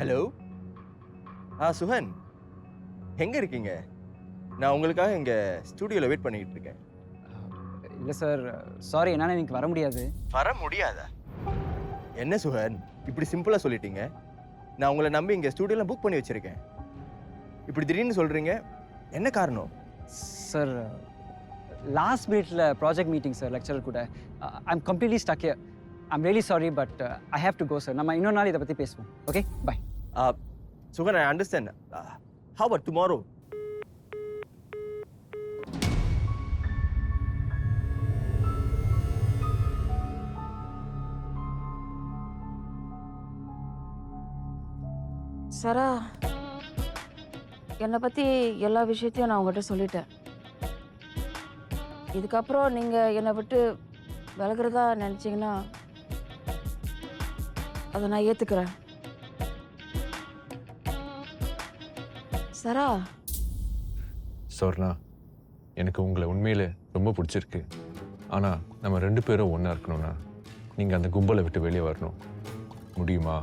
Hello. Suhan, எங்க இருக்கீங்க? நான் உங்களுக்காக இங்க ஸ்டுடியோல வெயிட் பண்ணிட்டு இருக்கேன். இல்லை சார், சாரி, என்னால் இன்னைக்கு வர முடியாது. வர முடியாதா? என்ன சுஹன், இப்படி சிம்பிளா சொல்லிட்டீங்க? நான் உங்களை நம்பி இங்க ஸ்டுடியோல புக் பண்ணி வச்சிருக்கேன். இப்படி திடீர்னு சொல்றீங்க, என்ன காரணம்? சார், லாஸ்ட் மினிட்ல ப்ராஜெக்ட் மீட்டிங் சார், லெக்சரர் கூட. I am completely stuck here. I am really sorry, but I have to go sir. நம்ம இன்னொரு நாள் இதை பற்றி பேசுவோம். Okay, bye. Suhan, I understand. How about tomorrow? Sara, என்னை பற்றி எல்லா விஷயத்தையும் நான் உங்கள்கிட்ட சொல்லிட்டேன். இதுக்கப்புறம் நீங்கள் என்னை விட்டு விலகிறதா நினச்சிங்கன்னா அதை நான் ஏற்றுக்கிறேன். சரா. சொர்ணா, எனக்கு உங்களை உண்மையிலே ரொம்ப பிடிச்சிருக்கு. ஆனால் நம்ம 2 பேரும் ஒன்றா இருக்கணும்னா நீங்கள் அந்த கும்பலை விட்டு வெளியே வரணும். முடியுமா?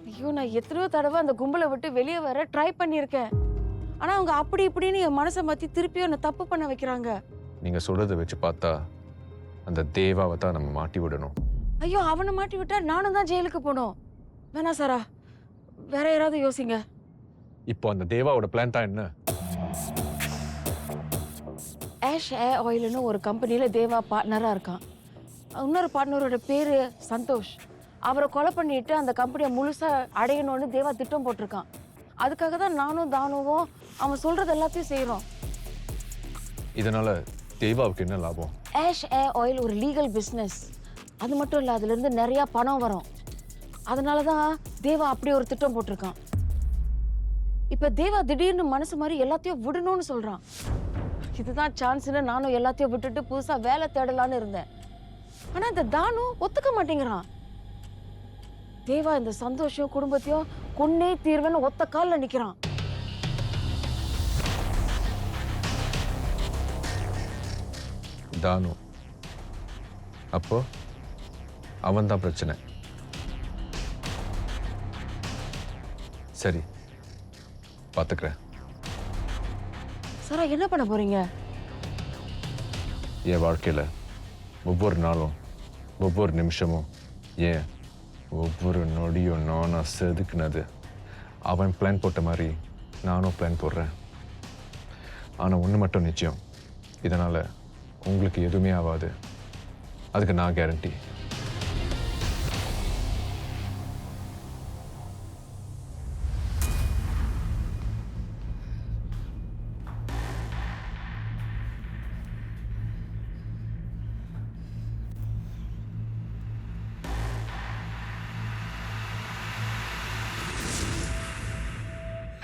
ஐயோ, நான் எத்தனையோ தடவை அந்த கும்பலை விட்டு வெளியே வர ட்ரை பண்ணியிருக்கேன். ஆனால் அவங்க அப்படி இப்படின்னு என் மனசை மாற்றி திருப்பியும் என்னை தப்பு பண்ண வைக்கிறாங்க. நீங்கள் சொல்கிறத வச்சு பார்த்தா அந்த தேவாவை தான் நம்ம மாட்டி விடணும். ஐயோ, அவனை மாட்டி விட்டா நானும் தான் ஜெயிலுக்கு போகணும். வேணா சாரா, வேற யாராவது யோசிங்க. இப்போ அந்த தேவாவோட பிளான் தான் என்ன? ஆஷ் ஏர் ஆயில்னு ஒரு கம்பெனியில் தேவா பார்ட்னராக இருக்கான். இன்னொரு பார்ட்னரோட பேர் சந்தோஷ். அவரை கொலை பண்ணிட்டு அந்த கம்பெனியை முழுசாக அடையணும்னு தேவா திட்டம் போட்டிருக்கான். அதுக்காக தான் நானும் தானுவும் அவன் சொல்கிறது எல்லாத்தையும் செய்கிறோம். இதனால் தேவாவுக்கு என்ன லாபம்? ஆஷ் ஏர் ஆயில் ஒரு லீகல் பிஸ்னஸ். அது மட்டும் இல்லை, அதுலேருந்து நிறையா பணம் வரும். அதனால தான் தேவா அப்படி ஒரு திட்டம் போட்டிருக்கான். இப்போ தேவா திடீர்னு மனசு மாதிரி எல்லாத்தையும் விடணும்னு சொல்கிறான். இதுதான் சான்ஸ்னு நானும் எல்லாத்தையும் விட்டுட்டு புதுசாக வேலை தேடலான்னு இருந்தேன். ஆனால் இந்த தானு ஒத்துக்க மாட்டேங்கிறான். தேவா இந்த சந்தோஷம் குடும்பத்தையும் கொன்னே தீர்வேன்னு ஒத்த காலில் நிற்கிறான். தானு, அப்போ அவன் தான் பிரச்சனை. சரி, பார்த்துக்கிறேன். சாரா, என்ன பண்ண போறீங்க? என் வாழ்க்கையில் ஒவ்வொரு நாளும், ஒவ்வொரு நிமிஷமும், ஏன் ஒவ்வொரு நொடியும் நானாக செதுக்குனது. அவன் பிளான் போட்ட மாதிரி நானும் பிளான் போடுறேன். ஆனால் ஒன்று மட்டும் நிச்சயம், இதனால் உங்களுக்கு எதுவுமே ஆகாது. அதுக்கு நான் கேரண்டி.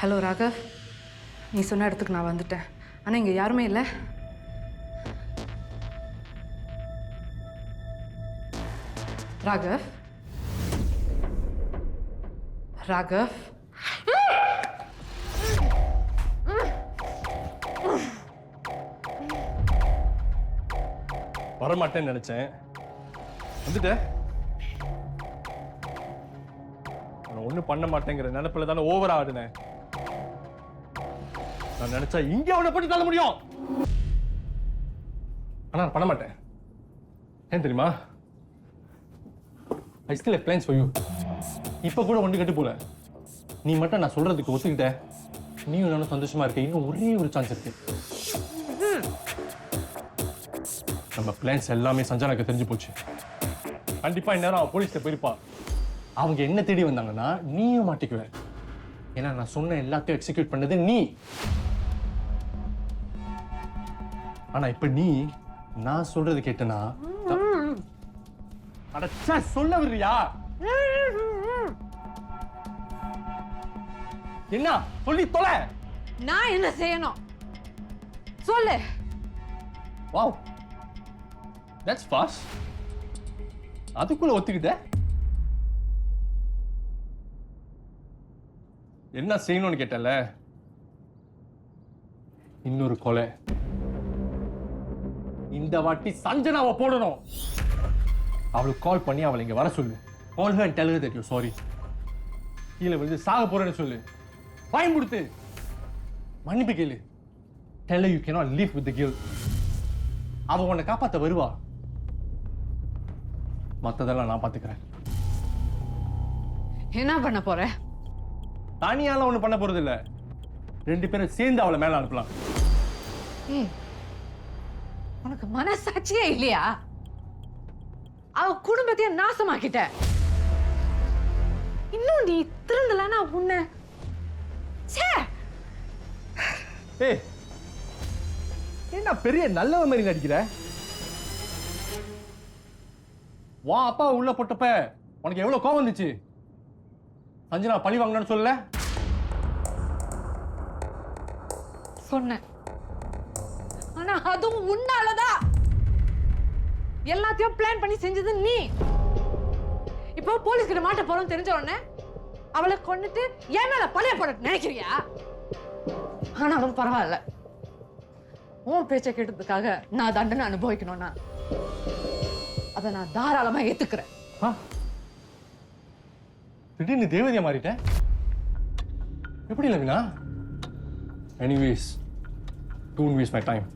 ஹலோ ராகவ், நீ சொன்ன இடத்துக்கு நான் வந்துட்டேன். ஆனால் இங்கே யாருமே இல்லை. ராகவ், ராகவ், வரமாட்டேன்னு நினைச்சேன், வந்துட்டேன். நான் ஒன்றும் பண்ண மாட்டேங்கிற நினைப்பில் தானே ஓவர் ஆடுனேன். நான் நினைச்சா இங்கே அவனை போட்டு தள்ள முடியும். ஆனா நான் பண்ண மாட்டேன். ஏன் தெரியுமா? I still have plans for you. இப்போ கூட ஒன்று கட்டு போல. நீ மட்டும் நான் சொல்றதுக்கு ஒத்துக்கிட்ட, நீயும் நானும் சந்தோஷமா இருக்க. இன்னும் ஒரே ஒரு சான்ஸ் இருக்கு. நம்ம பிளான்ஸ் எல்லாமே சஞ்சனாக்கு தெரிஞ்சு போச்சு. கண்டிப்பா இந்நேரம் அவன் போலீஸ்ல போயிருப்பா. அவங்க என்ன தேடி வந்தாங்கன்னா நீயும் மாட்டிக்குவ. ஏன்னா நான் சொன்ன எல்லாத்தையும் எக்ஸிக்யூட் பண்ணது நீ. ஆனா இப்ப நீ நான் சொல்றது கேட்டனா அடச்சா சொல்ல வர்றியா? என்ன சொல்லி தொலை. நான் என்ன செய்யணும் சொல்லு. Wow, that's fast. அதுக்குள்ள ஒத்துக்கிட்ட. என்ன செய்யணும்னு கேட்டல. இன்னொரு கொலை. இந்த வாட்டி சஞ்சனாவை போடணும். அவளுக்கு கால் பண்ணி அவளை இங்க வர சொல்லு. Call her and tell her that you're sorry. கீழே விழுந்து சாக போறேன்னு சொல்லு. வாங்கி கொடுத்து மன்னிப்பு கேளு. Tell her you cannot live with the guilt. அவ உன்னை காப்பாத்த வருவா. மத்ததெல்லாம் நான் பாத்துக்கிறேன். என்ன பண்ண போற? தனியால ஒண்ணு பண்ண போறது இல்ல. 2 பேரும் சேர்ந்து அவளை மேல அனுப்பலாம். ஏய், உனக்கு மனசாட்சியே இல்லையா? அவ குடும்பத்தையே நாசமாக்கிட்ட. இன்னும் நீ திருந்தலன்னா உன்னை ஏய், என்ன பெரிய நல்லவ மாதிரி நடிக்கிற? வா அப்பா உள்ள போட்டப்ப உனக்கு எவ்வளவு கோவம் வந்துச்சு? சஞ்சனா பழி வாங்கணும்னு சொல்லல? சொன்னேன். ஆனா அதுவும் உன்னாலதான். எல்லாத்தையும் பிளான் பண்ணி செஞ்சது நீ. இப்போ போலீஸ் கிட்ட மாட்ட போறோம் தெரிஞ்ச உடனே அவளை கொன்னுட்டு என் மேல பழைய போட நினைக்கிறியா? ஆனாலும் பரவாயில்ல. உன் பேச்சை கேட்டதுக்காக நான் தண்டனை அனுபவிக்கணும்னா அதை நான் தாராளமா ஏத்துக்கிறேன். திடீர்னு தேவதையா மாறிட்ட? எப்படி Lavina? Anyways, don't waste my time.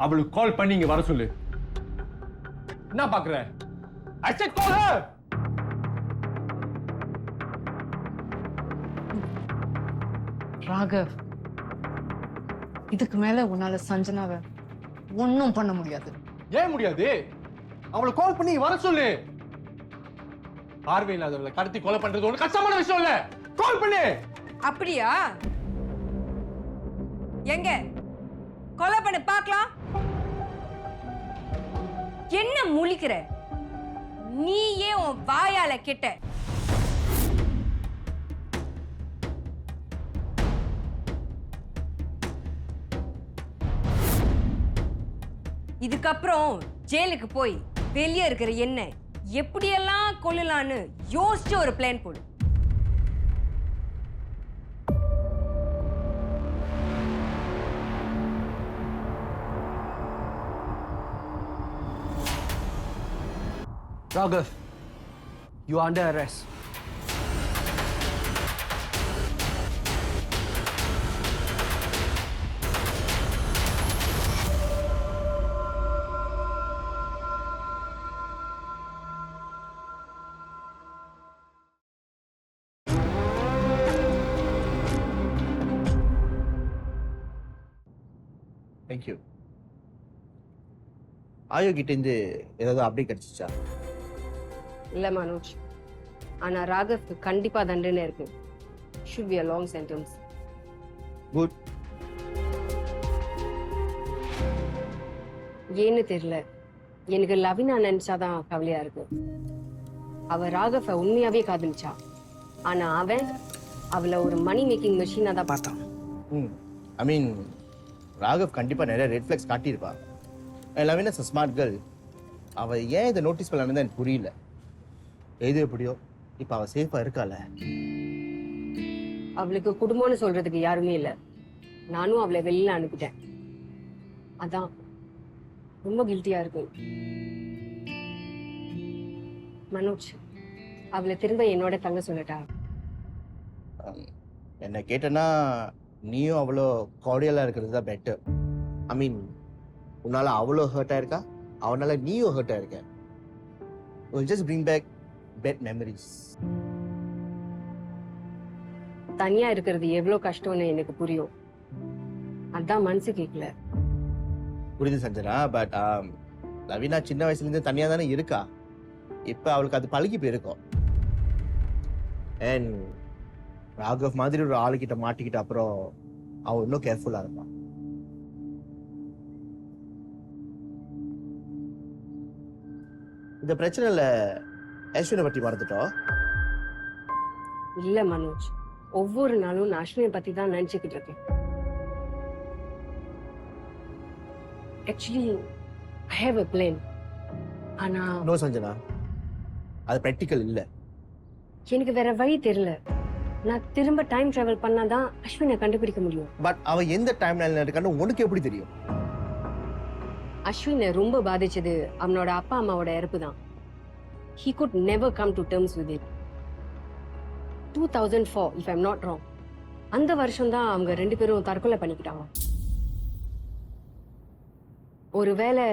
அவளுக்கு கால் பண்ணி இங்க வர சொல்லு. என்ன பாக்குற? I said call her. Raghav, இதுக்கு மேல உன்னால சஞ்சனாவை ஒன்னும் பண்ண முடியாது. ஏன் முடியாது? அவளை கால் பண்ணி வர சொல்லு. பார்வை இல்லாதவளை கடத்தி கொலை பண்றது ஒண்ணு கஷ்டமான விஷயம் இல்ல. கால் பண்ணு. அப்படியா? எங்க கொலை பண்ணு பார்க்கலாம். என்ன முழிக்கிற? நீயே உன் வாயால கெட்ட. இதுக்கப்புறம் ஜெயிலுக்கு போய் வெளியே இருக்கிற என்ன எப்படியெல்லாம் கொல்லலான்னு யோசிச்சு ஒரு பிளான் போடு. Raghav, you are under arrest. Thank you. ஆயோ கிட்டேருந்து ஏதாவது அப்டேட் கிடைச்சிச்சா? இல்ல மனோஜ், ஆனா ராகவ்க்கு கண்டிப்பா தண்டனை இருக்கு. should be a long sentence. Good. ஏன்னு தெரியல, எனக்கு லவினா நினைச்சாதான் கவலையா இருக்கு. அவ ராகவ உண்மையாவே காதலிச்சா, ஆனா அவன் அவளை ஒரு மணி மேக்கிங் மெஷினா தான் பார்த்தான். ஐ மீன் ராகவ் கண்டிப்பா நிறைய ரெட் ஃபிளாக்ஸ் காட்டியிருப்பா. Lavina is a smart girl. அவ ஏன் இதை நோட்டீஸ் பண்ணலான்னு எனக்கு புரியல. எது எப்படியோ இப்ப அவ சேஃபா இருக்கால. அவளுக்கு குடும்பம்னு சொல்றதுக்கு யாருமே இல்ல. நானும் அவளை வெளியில அனுப்பிட்டேன். அதான் ரொம்ப கில்ட்டியா இருக்கு. மனோஜ், அவளை திரும்ப என்னோட தங்க சொல்லட்டா? என்ன கேட்டனா நீயும் அவ்வளோ கார்டியலா இருக்கிறது தான் பெட்டர். ஐ மீன் உன்னால அவ்வளோ ஹர்ட் ஆயிருக்கா, அவனால நீயும் ஹர்ட் ஆயிருக்க. will just bring back bad memories. தனியா இருக்கிறது எவ்வளவு கஷ்டம்னு எனக்கு புரியும். அதான் மனசு கேட்கல. புரியுது சஞ்சனா, பட் லவினா சின்ன வயசுல இருந்து தனியா தானே இருக்கா. இப்ப அவளுக்கு அது பழகி போயிருக்கும். அண்ட் ராகவ் மாதிரி ஒரு ஆளுகிட்ட மாட்டிக்கிட்ட அப்புறம் அவன் இன்னும் கேர்ஃபுல்லா இருப்பான். இந்த பிரச்சனைல அஸ்வினை பற்றி மறந்துட்டோம். இல்ல மனோஜ், ஒவ்வொரு நாளும் நான் அஸ்வினை பத்தி தான் நினைச்சுக்கிட்டு இருக்கேன். Actually I have a plan. ஆனா நோ சஞ்சனா, அது ப்ராக்டிக்கல் இல்ல. எனக்கு வேற வழி தெரியல. நான் திரும்ப டைம் டிராவல் பண்ணாதான் அஸ்வினை கண்டுபிடிக்க முடியும். பட் அவ எந்த டைம் லைன்ல இருக்கான்னு உனக்கு எப்படி தெரியும்? அஸ்வினை ரொம்ப பாதிச்சது அவனோட அப்பா அம்மாவோட இறப்பு தான். He could never come to terms with it. 2004 if I'm not wrong. அந்த வருஷம் தான் அவங்க 2 பேரும் தற்கொலை பண்ணிக்கிட்டாங்க. ஒருவேளை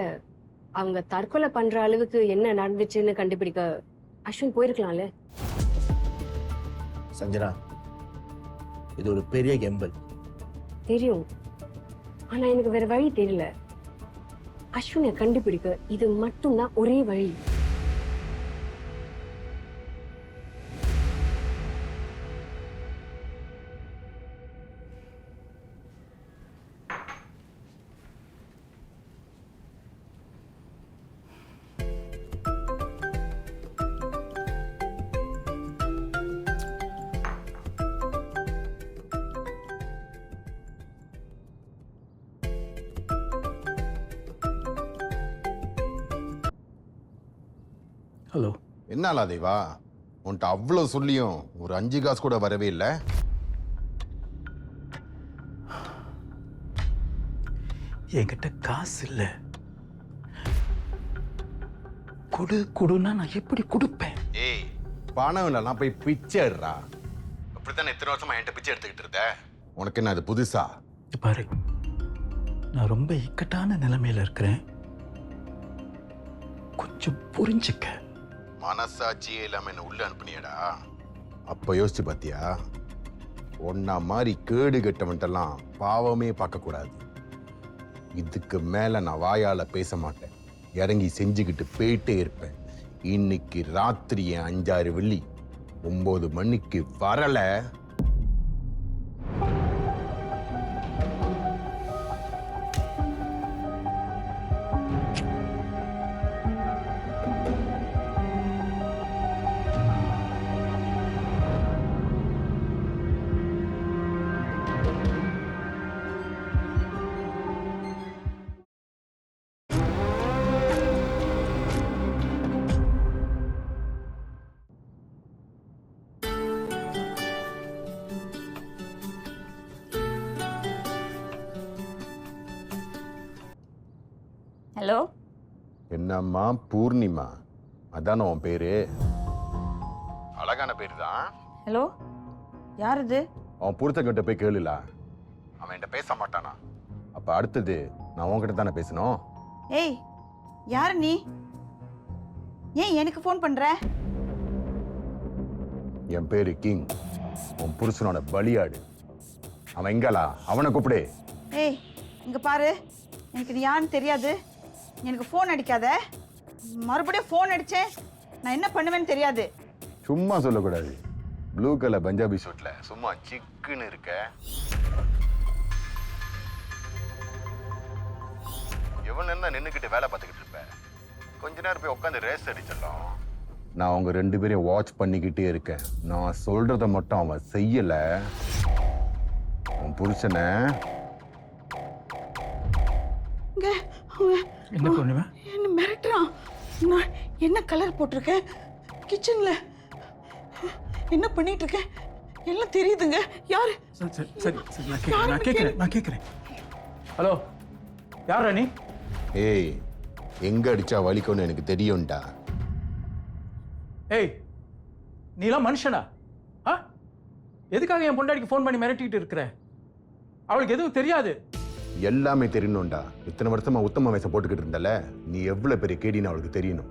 அவங்க தற்கொலை பண்ற அளவுக்கு என்ன நடந்துச்சுன்னு கண்டுபிடிக்க அஸ்வின் போயிருக்கலாம்ல. சஞ்சனா, இது ஒரு பெரிய கெம்பல். தெரியும், ஆனா எனக்கு வேற வழி தெரியல. அஸ்வினை கண்டுபிடிக்க இது மட்டும்தான் ஒரே வழி. ஹலோ. என்னாலா தேவா, உன்கிட்ட அவ்வளோ சொல்லியும் ஒரு 5 காசு கூட வரவே இல்லை. என்கிட்ட காசு இல்லை. கொடுன்னா நான் எப்படி கொடுப்பேன்? ஏய், பணம் இல்லைனா போய் பிச்சை எடுறா. அப்படித்தானே எத்தனை வருஷமா என்கிட்ட பிச்சை எடுத்துக்கிட்டு இருந்த? உனக்கு என்ன அது புதுசா? பாரு, நான் ரொம்ப இக்கட்டான நிலைமையில இருக்கிறேன். கொஞ்சம் புரிஞ்சுக்க. மனசாட்சியே இல்லாம என்ன உள்ள அனுப்புனியடா. அப்ப யோசிச்சு பாத்தியா? ஒன்னா மாதிரி கேடு கெட்டவன்ட்டெல்லாம் பாவமே பார்க்க கூடாது. இதுக்கு மேல நான் வாயால பேச மாட்டேன். இறங்கி செஞ்சுக்கிட்டு போயிட்டே இருப்பேன். இன்னைக்கு ராத்திரி 5-6 வெள்ளி 9 மணிக்கு வரல. ஹலோ. என்னம்மா பூர்ணிமா, அதான உன் பேரு? அழகான பேரு தான். ஹலோ, யார் இது? அவன் புருஷன்கிட்ட போய் கேளுல, அவன் என்கிட்ட பேச மாட்டானா? அப்ப அடுத்தது நான் உன்கிட்ட தானே பேசணும். ஏய், யார் நீ? ஏன் எனக்கு ஃபோன் பண்ற? என் பேரு கிங், உன் புருஷனோட பலியாடு. அவன் எங்கலா? அவனை கூப்பிடு. ஏய், இங்க பாரு, எனக்கு நீ யாருன்னு தெரியாது. எனக்கு ஃபோன் அடிக்காத. மறுபடியும் ஃபோன் அடிச்சேன் நான் என்ன பண்ணுவேன்னு தெரியாது. சும்மா சொல்லக்கூடாது. ப்ளூ கலர் பஞ்சாபி சூட்ல சும்மா சிக்குன்னு இருக்க. எவன் என்ன நின்னுக்கிட்டு வேலை பார்த்துக்கிட்டு இருப்ப? கொஞ்ச நேரம் போய் உட்காந்து ரேஸ் அடிச்சிடலாம். நான் அவங்க 2 பேரையும் வாட்ச் பண்ணிக்கிட்டே இருக்கேன். நான் சொல்றத மட்டும் அவன் செய்யல. உன் புருஷனை என்ன பண்ணுவ? என்ன மிரட்டுறான். நான் என்ன கலர் போட்டிருக்கேன், கிச்சன்ல என்ன பண்ணிட்டு இருக்கேன் எல்லாம் தெரியுதுங்க. யாரு? சரி சரி சரி, நான் கேட்குறேன். ஹலோ, யாரா நீ? ஏய், எங்க அடிச்சா வலிக்கும்னு எனக்கு தெரியும்டா. ஏய், நீலாம் மனுஷனா? எதுக்காக என் பொண்டாட்டிக்கு ஃபோன் பண்ணி மிரட்டிக்கிட்டு இருக்கிற? அவளுக்கு எதுவும் தெரியாது. எல்லாமே தெரியணும்டா. இத்தனை வருஷமா உத்தம வேஷம் போட்டுக்கிட்டு இருந்தல, நீ எவ்வளவு பெரிய கேடின்னு அவளுக்கு தெரியணும்.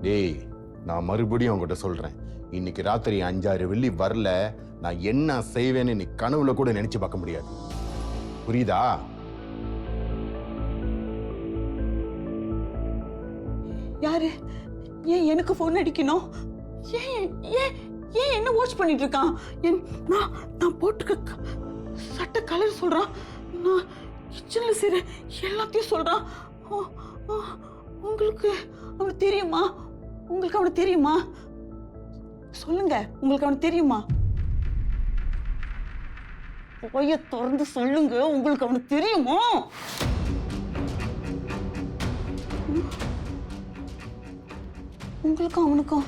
டேய், நான் மறுபடியும் அவங்ககிட்ட சொல்றேன், இன்னைக்கு ராத்திரி 5-6 வெள்ளி வரல, நான் என்ன செய்வேன்னு நீ கனவுல கூட நினைச்சு பார்க்க முடியாது. புரியுதா? யாரு? ஏன் எனக்கு ஃபோன் அடிக்கணும்? ஏன் ஏன் ஏன் என்ன வாட்ச் பண்ணிட்டு இருக்கான்? நான் போட்டுக்க சட்ட கலர் சொல்றான். நான் கிச்சன்ல செய்ற எல்லாத்தையும் சொல்றான். உங்களுக்கு அவனுக்கு தெரியுமா? உங்களுக்கு அவனுக்கு தெரியுமா? சொல்லுங்க, உங்களுக்கு அவனுக்கு தெரியுமா? போய திறந்து சொல்லுங்க, உங்களுக்கு அவனுக்கு தெரியுமா? உங்களுக்கும் அவனுக்கும்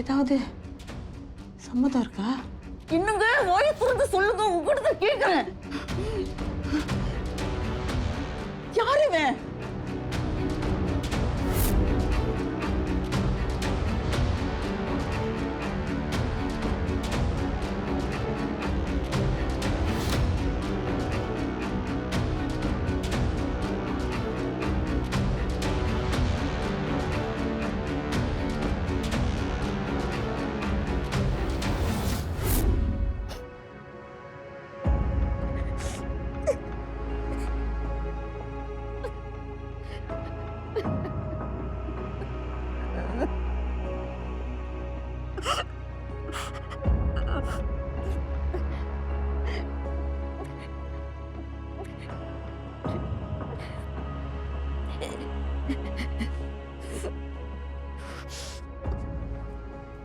ஏதாவது சம்மதம் இருக்கா? இன்னுங்க வாயை திறந்து சொல்லுங்க, உங்ககிட்ட கேட்கிறேன். யாரு இவன்?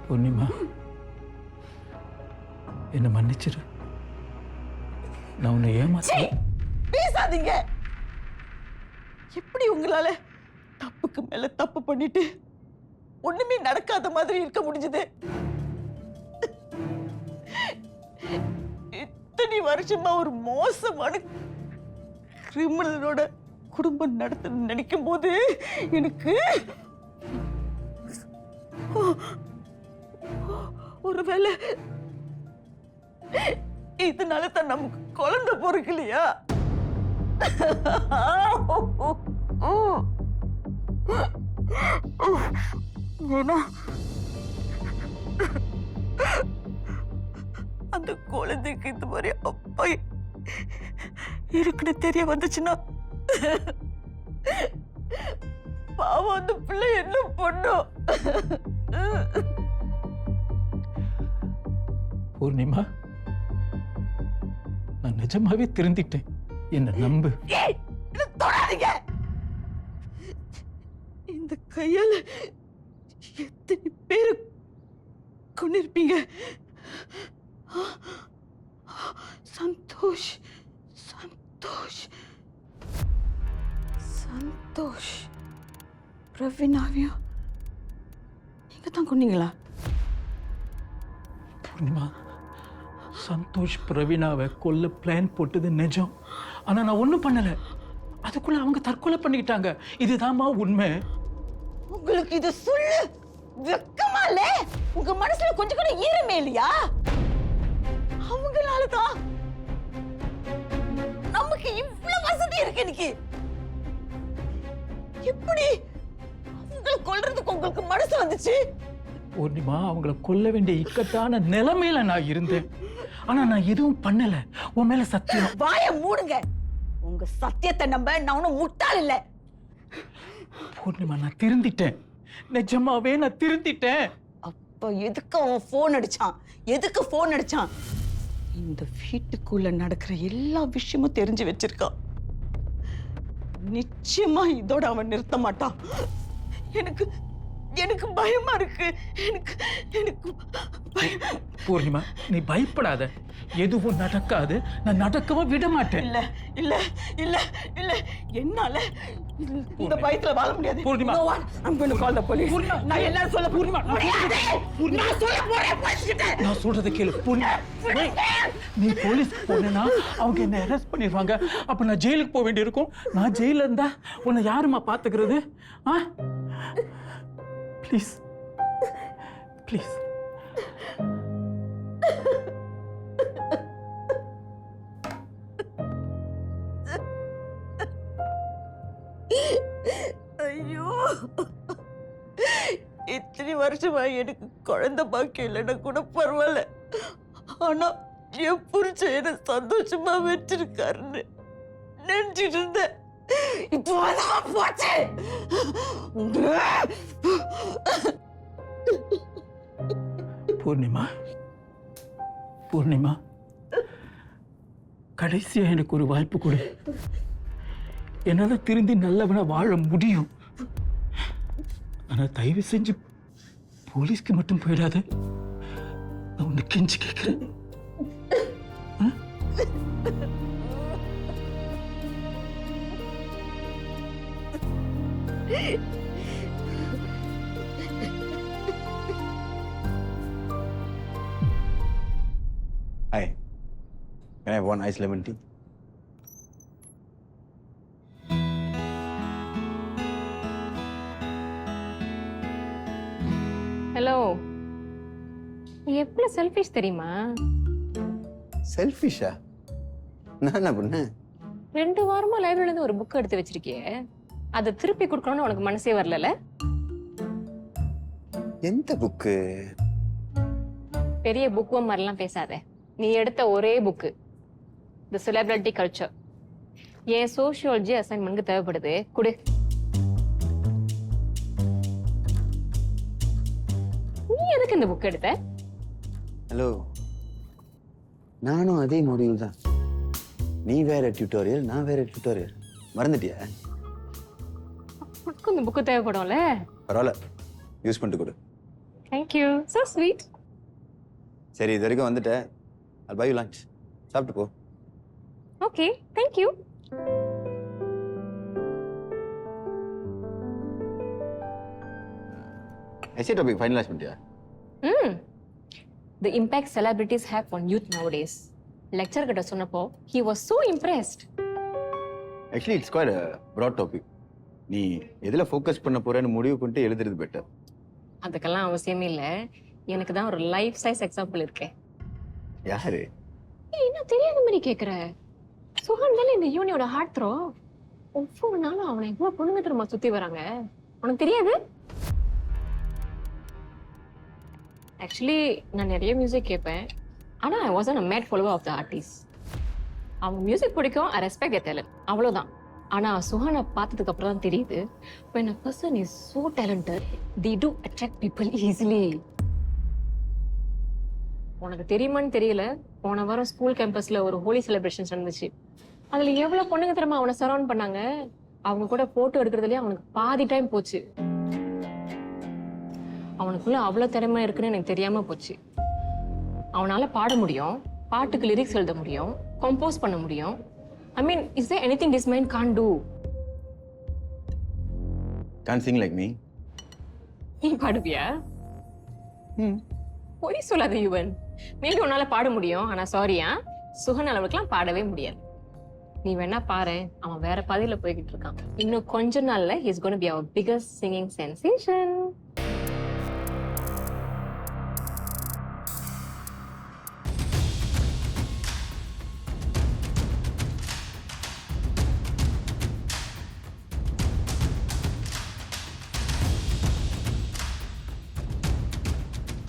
பூர்ணிமா, என்னை மன்னிச்சிரு. நான் உன்னை ஏமாத்த பேசாதீங்க. எப்படி உங்களால தப்புக்கு மேல தப்பு பண்ணிட்டு ஒண்ணுமே நடக்காத மாதிரி இருக்க முடிஞ்சது? இத்தனை வருஷமா ஒரு மோசமான கிரிமினலோட குடும்பம் நடத்த நினைக்கும் போது எனக்கு ஒருவேளை இதனால தான் நமக்கு குழந்தை பொறுக்கலையா? ஏன்னா அந்த குழந்தைக்கு இந்த மாதிரி அப்பா இருக்குன்னு தெரிய வந்துச்சுன்னா பாவம் அந்த பிள்ளை என்ன பண்ணும்? பூர்ணிமா, நான் நிஜமாவே திருந்திட்டேன். என்ன நம்பு. தொடாதீங்க. இந்த கையால எத்தனை பேரு கொண்டிருப்பீங்க? சந்தோஷ், சந்தோஷ், சந்தோஷ், பிரவீனாவையும் நீங்க தான் கொன்னீங்களா? பூர்ணிமா, சந்தோஷ் பிரவீனாவை கொல்ல பிளான் போட்டது நிஜம். ஆனா நான் ஒண்ணும் பண்ணல. அதுக்குள்ள அவங்க தற்கொலை பண்ணிக்கிட்டாங்க. இதுதாம்மா உண்மை. உங்களுக்கு இது சொல்லு வெக்கமா இல்ல? உங்க மனசுல கொஞ்சம் கூட ஈரமே இல்லையா? அவங்களாலதான் நமக்கு இவ்வளவு வசதி இருக்கு. இன்னைக்கு எப்படி அவங்களை கொல்றதுக்கு உங்களுக்கு மனசு வந்துச்சு? பூர்ணிமா, அவங்கள கொல்ல வேண்டிய இக்கட்டான நிலைமையில நான் இருந்தேன். ஆனா நான் எதுவும் பண்ணல. உன் மேல சத்தியம். வாயை மூடுங்க. உங்க சத்தியத்தை நம்ப நான் ஒன்னும் முட்டாள் இல்ல. பூர்ணிமா, நான் திருந்திட்டேன். நிஜமாவே நான் திருந்திட்டேன். அப்ப எதுக்கு அவன் போன் அடிச்சான்? எதுக்கு போன் அடிச்சான்? இந்த வீட்டுக்குள்ள நடக்கிற எல்லா விஷயமும் தெரிஞ்சு வச்சிருக்கான். நிச்சயமா இதோட அவன் நிறுத்த மாட்டான். எனக்கு எனக்கு பயமா இருக்கு. எனக்கு எனக்கு பூர்ணிமா, நீ பயப்படாத. எதுவும் நடக்காது. நான் நடக்கவும் விட மாட்டேன். இல்ல இல்ல இல்ல இல்ல என்னால இந்த பயத்துல வாழ முடியாது. Purnima, No one. I'm going to call the police. Purnima, நான் எல்லாரும் சொல்ல பூர்ணிமா, நான் சொல்ல போறேன் police கிட்ட. நான் சொல்றதை கேளு. பூர்ணிமா, நீ போலீஸ்க்கு போனேன்னா அவங்க என்ன அரெஸ்ட் பண்ணிடுவாங்க. அப்ப நான் ஜெயிலுக்கு போக வேண்டியிருக்கும். நான் ஜெயில இருந்தா உன்னை யாருமா பாத்துக்கிறது? Please please. ஐயோ, இத்தனை வருஷமா எனக்கு குழந்தை பாக்கியம் இல்லைன்னா கூட பரவாயில்ல. ஆனா என் புரிச்ச என்ன சந்தோஷமா வச்சிருக்காருன்னு நினைச்சிட்டு இருந்தேன். இப்போ அதான் போச்சு. பூர்ணிமா, பூர்ணிமா, கடைசியா எனக்கு ஒரு வாய்ப்பு கொடு. என்னால திருந்தி நல்லவனா வாழ முடியும். ஆனா தயவு செஞ்சு போலீஸ்க்கு மட்டும் போயிடாத. நான் உன்னை கெஞ்சி கேட்கிறேன். Hi, can I have one iced lemon tea? Hello, நீ எவ்வளவு செல்ஃபிஷ் தெரியுமா? செல்ஃபிஷா? நான் என்ன பண்ணேன்? 2 வாரமா லைப்ரரியில இருந்து ஒரு புக் எடுத்து வச்சிருக்கியே, அதை திருப்பி கொடுக்கணும்னு உனக்கு மனசே வரல? எந்த புக்கு? பெரிய புக் மாதிரிலாம் பேசாத. நீ எடுத்த ஒரே புக்கு, தி செலிபிரிட்டி கல்ச்சர். என் சோஷியாலஜி அசைன்மெண்ட்க்கு தேவைப்படுது, கொடு. நீ எதுக்கு இந்த புக் எடுத்த? ஹலோ, நானும் அதே முடிவு தான். நீ வேற டியூட்டோரியல், நான் வேற டியூட்டோரியல். மறந்துட்டியா? உனக்கும் இந்த புக்கு தேவைப்படும்ல. பரவாயில்ல, யூஸ் பண்ணிட்டு கொடு. Thank you, so sweet. சரி, இது வரைக்கும் வந்துட்டேன். I'll buy you lunch. சாப்பிட்டு போ. Okay, thank you. Essay topic finalize பண்ணிட்டியா? The impact celebrities have on youth nowadays. Lecturer கிட்ட சொன்னப்போ he was so impressed. Actually it's quite a broad topic. நீ எதுல ஃபோக்கஸ் பண்ண போறேன்னு முடிவு பண்ணிட்டு எழுதுறது பெட்டர். அதுக்கெல்லாம் அவசியமே இல்ல. எனக்கு தான் ஒரு லைஃப் சைஸ் எக்ஸாம்பிள் இருக்கே. யாரு? என்ன தெரியாத மாதிரி கேக்குற? சுஹான் தானே இந்த யூனியோட ஹார்ட் த்ரோ. ஒவ்வொரு நாளும் அவனை எவ்வளவு பொண்ணுங்க திரும்ப சுத்தி வராங்க. உனக்கு தெரியாது? ஆக்சுவலி நான் நிறைய மியூசிக் கேட்பேன். ஆனா I wasn't a mad follower of the artist. அவங்க மியூசிக் பிடிக்கும், ஐ ரெஸ்பெக்ட் their talent. அவ்வளவுதான். ஆனா சுஹானை பார்த்ததுக்கு அப்புறம் தான் தெரியுது when a person is so talented they do attract people easily. உனக்கு தெரியுமான்னு தெரியல, போன வாரம் ஸ்கூல் கேம்பஸ்ல ஒரு ஹோலி செலிப்ரேஷன் நடந்துச்சு. அதுல எவ்வளவு பொண்ணுங்க தெரியுமா அவனை சரௌண்ட் பண்ணாங்க. அவங்க கூட போட்டோ எடுக்கிறதுலயே அவனுக்கு பாதி டைம் போச்சு. அவனுக்குள்ள அவ்வளவு திறமை இருக்குன்னு எனக்கு தெரியாம போச்சு. அவனால பாட முடியும், பாட்டுக்கு லிரிக்ஸ் எழுத முடியும், கம்போஸ் பண்ண முடியும். I mean, is there anything this man can't do? Can't sing like me. நீ பாடுவியா? பொய் சொல்லாத யுவன். மேபி உன்னால பாட முடியும், ஆனா சாரியா, சுகன் அளவுக்குலாம் பாடவே முடியாது. நீ வேணா பாரு, அவன் வேற பாதையில போய்கிட்டு இருக்கான். இன்னும் கொஞ்ச நாள்ல he is going to be our biggest singing sensation.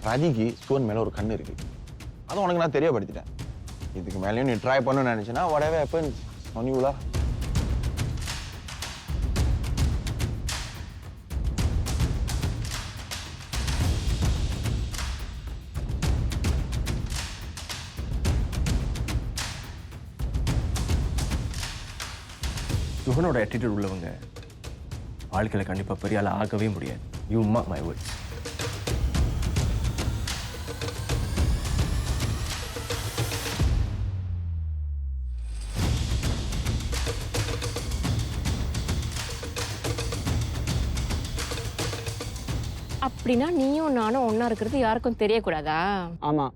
ராஜிக்கு சுவன் மேல ஒரு கண்ணு இருக்கு. அது உனக்கு நான் தெரியப்படுத்திட்டேன். இதுக்கு மேலேயும் நீ ட்ரை பண்ணணும்னு நினைச்சேன்னா whatever happens on you lah. சுகனோட ஆட்டிடியூட் உள்ளவங்க வாழ்க்கையில கண்டிப்பா பெரிய ஆள் ஆகவே முடியாது. You mark my words. அப்படின்னா நீயும் நானும் ஒன்னா இருக்கிறது யாருக்கும் தெரியக்கூடாதா? ஆமாம்,